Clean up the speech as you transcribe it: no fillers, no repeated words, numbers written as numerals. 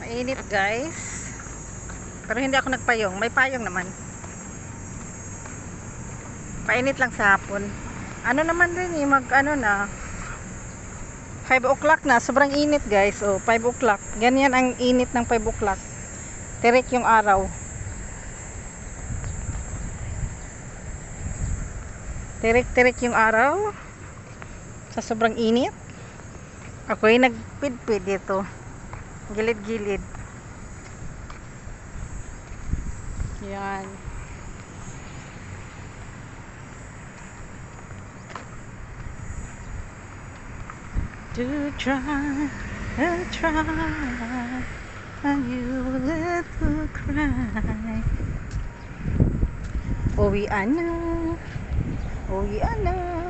Mainit guys. Pero hindi ako nagpayong. May payong naman. Painit lang sa hapon. Ano naman rin eh, ano na. 5 o'clock na. Sobrang init guys. Oh, 5 o'clock. Ganyan ang init ng 5 o'clock. Tirik yung araw. Tirik-tirik yung araw. Sa sobrang init. Ako'y nagpidpid dito. Gilid-gilid. Yan. To try, and you let me cry. Uwian na.